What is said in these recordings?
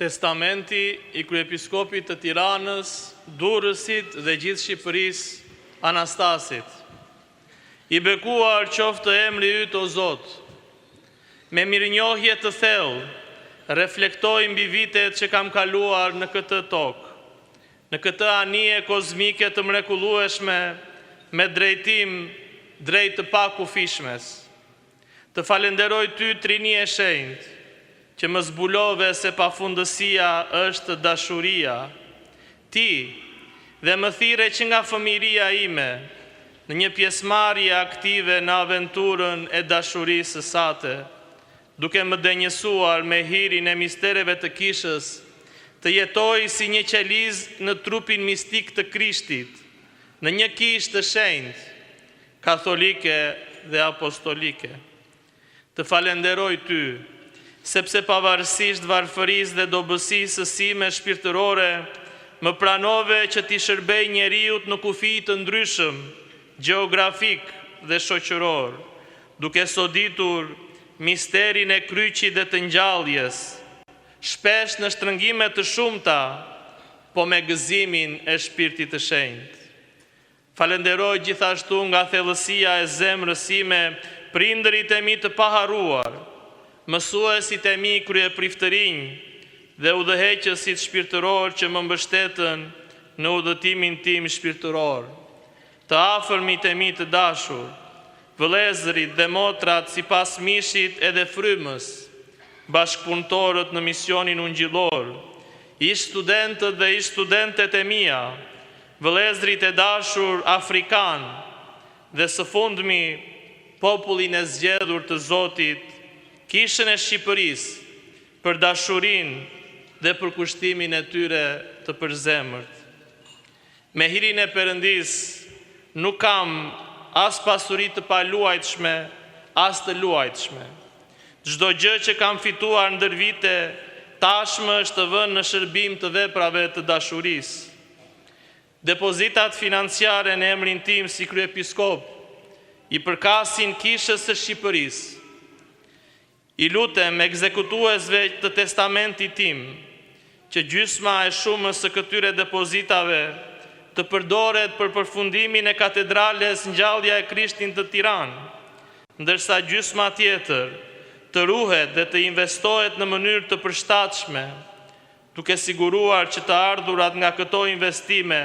Testamenti I kryepiskopit të Tiranës, Durrësit dhe gjithë Shqipërisë, Anastasit. I bekuar qoftë emri yt o Zot. Me mirënjohje të thellë, reflektoj mbi vitet që kam kaluar në këtë tokë, në këtë anije kozmike të mrekullueshme, me drejtim drejt të pakufishmes. Të falenderoj ty, Trini e Shenjtë, që më zbulove se pafundësia është dashuria. Ti dhe më thire që nga fëmiria ime, në një pjesëmarrje aktive në aventurën e dashurisë së sate, duke më denjësuar me hirin e mistereve të kishës, të jetoj si një qeliz në trupin mistik të Krishtit, në një kishë të shenjtë, katolike dhe apostolike. Të falenderoj ty, sepse pavarësisht varfërisë dhe dobësisë sime shpirtërore, më pranove që t'i shërbej njeriut në kufi të ndryshëm, gjeografik dhe shoqëror, duke soditur misterin e kryqit dhe të ngjalljes, shpesh në shtrëngime të shumta, po me gëzimin e shpirtit të shenjtë. Falenderoj gjithashtu nga thellësia e zemrës sime prindërit e mi të paharruar, mësuesit e mi kryepriftërinj dhe udhëheqësit shpirtëror që më mbështetën në udhëtimin tim shpirtëror, të afërmit e mi të dashur, vëllezërit dhe motrat sipas mishit edhe frymës, bashkëpunëtorët në misionin ungjillor, ish studentët dhe ish studentet e mia, vëllezërit e dashur afrikan dhe së fundmi popullin e zgjedhur të Zotit, Kishën e Shqipërisë për dashurinë dhe për kushtimin e tyre të përzemërt. Me hirin e Perëndis nuk kam as pasuri të paluajtshme, as të luajtshme. Çdo gjë që kam fituar ndër vite, tashmë është vënë në shërbim të veprave të dashurisë. Depozitat financiare në emrin tim si kryepiskop I përkasin Kishës së Shqipërisë. I lutem ekzekutuesve të testamentit tim, që gjysma e shumës së këtyre depozitave të përdoret për përfundimin e katedrales Ngjallja e Krishtit të Tiranë, ndërsa gjysma tjetër të ruhet dhe të investohet në mënyrë të përshtatshme, duke siguruar që të ardhurat nga këto investime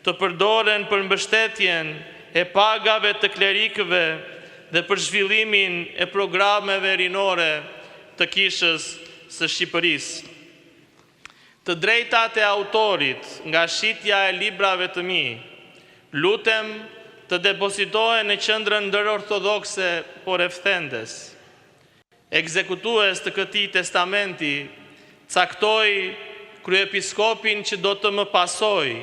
të përdoren për mbështetjen e pagave të klerikëve dhe për zhvillimin e programeve rinore të Kishës së Shqipërisë. Të drejtat e autorit nga shitja e librave të mi, lutem të depozitohen në qendrën ndërortodokse por efthendes. Ekzekutues të këtij testamenti caktoi kryepiskopin që do të më pasojë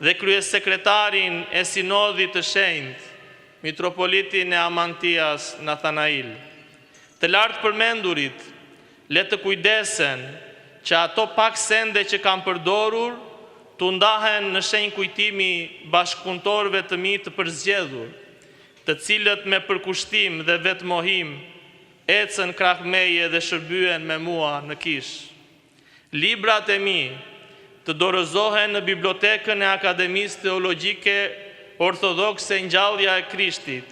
dhe kryesekretarin e Sinodit të Shenjtë, Mitropolitin e Amantias Nathanail. Të lartë përmendurit, le të kujdesen që ato pak sende që kam përdorur të ndahen në shenjë kujtimi bashkëpunëtorëve të mi të përzgjedhur, të cilët me përkushtim dhe vetmohim ecën krah meje dhe shërbyen me mua në kishë. Librat e mi të dorëzohen në bibliotekën e Akademisë Teologjike Ortodokse Ngjallja e Krishtit,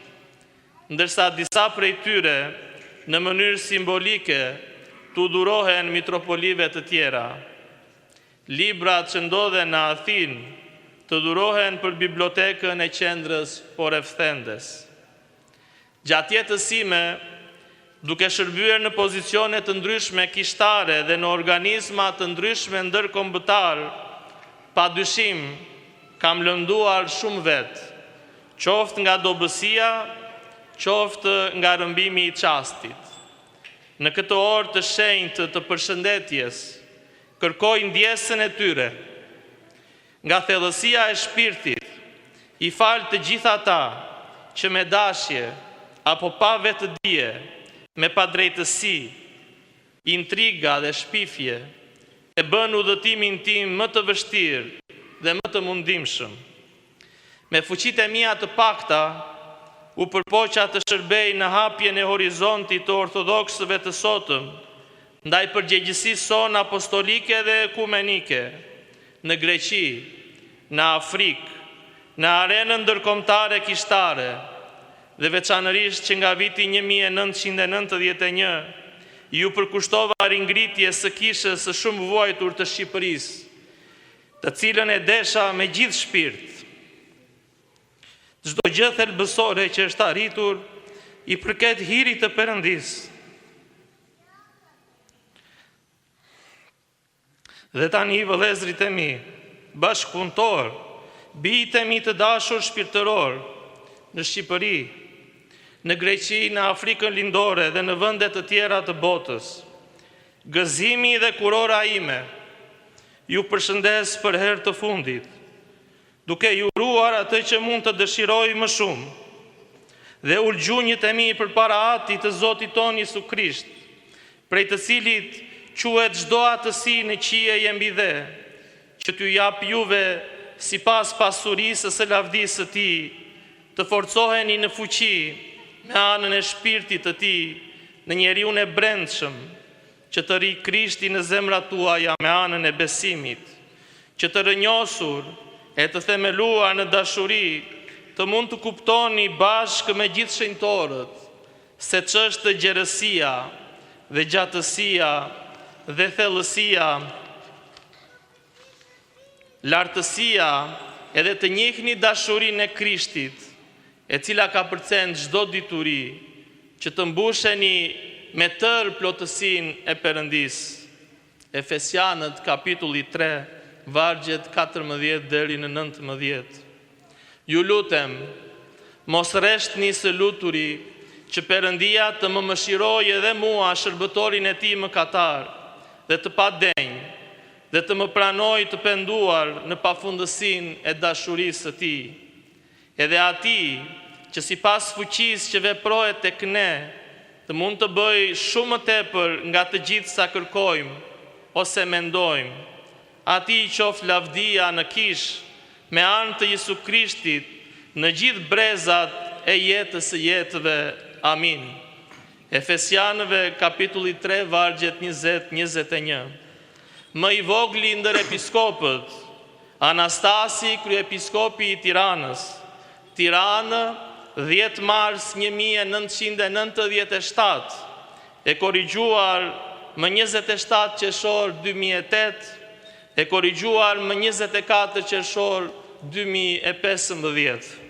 ndërsa disa prej tyre në mënyrë simbolike të dhurohen mitropolive të tjera. Librat që ndodhen në Athinë të dhurohen për bibliotekën e qendrës por efthendes. Gjatë jetës sime, duke shërbyer në pozicione të ndryshme kishtare dhe në organizma të ndryshme ndërkombëtar, padyshim kam lënduar shumë vetë, qoftë nga dobësia, qoftë nga rëmbimi I çastit. Në këtë orë të shenjtë të përshëndetjes, kërkoj ndjesën e tyre. Nga thellësia e shpirtit, I fal të gjithë ata që me dashje apo pa vetëdije, me padrejtësi, intriga dhe shpifje, e bën udhëtimin tim më të vështirë dhe më të mundimshëm. Me fuqitë e mia të pakta, u përpoqa të shërbej në hapjen e horizontit të ortodoksëve të sotëm, ndaj përgjegjësisë sonë apostolike dhe ekumenike, në Greqi, në Afrikë, në arenën ndërkombëtare kishtare, dhe veçanërisht që nga viti 1991 ju përkushtova ringritje së kishës së shumë vuajtur të Shqipërisë, të cilën e desha me gjithë shpirt. Çdo gjë thelbësore që është arritur i përket hirit të Perëndisë. Dhe tani vëllezërit e mi, bashkëpunëtor, bijtë e mi të dashur shpirtëror, në Shqipëri, në Greqi, në Afrikën lindore dhe në vende të tjera të botës, gëzimi dhe kurora ime, ju përshëndes për herë të fundit, duke ju uruar atë që mund të dëshiroj më shumë, dhe ulgjunjët e mi përpara Atit të Zotit ton Jesu Krisht, prej të cilit quhet çdo atësi në qije e mbi dhe, që t'ju jap juve sipas pasurisë së lavdisë së Tij, të forcoheni në fuqi me anën e shpirtit të Tij në njeriun e brendshëm, që të ri Krishti në zemrat tuaja me anën e besimit, që të rënjosur e të themeluar në dashuri, të mund të kuptoni bashkë me gjithë shenjtorët se ç'është gjerësia dhe gjatësia dhe thellësia, lartësia, edhe të njihni dashurinë e Krishtit, e cila ka përcen çdo dituri, që të mbusheni me tërë plotësinë e Perëndisë. Efesianët kapitulli 3, vargjet 14 deri në 19. Ju lutem, mos rreshtni së luturi, që Perëndia të më mëshirojë edhe mua, shërbëtorin e Tij mëkatar, dhe të padenj, dhe të më pranoj të penduar në pafundësinë e dashurisë së Tij. Edhe Atij, që sipas fuqisë që veprohet tek ne, të mund të bëj shumë më tepër nga të gjithë sa kërkojmë ose mendojmë. Atij qoftë lavdia në kishë me anë të Jesu Krishtit në gjithë brezat e jetës së jetëve. Amin. Efesianëve kapitulli 3 vargjet 20-21. Më i vogli ndër episkopët, Anastasi, kryepiskopi i Tiranës, Tiranë, 10 mars 1997, e korrigjuar më 27 qershor 2008, e korrigjuar më 24 qershor 2015.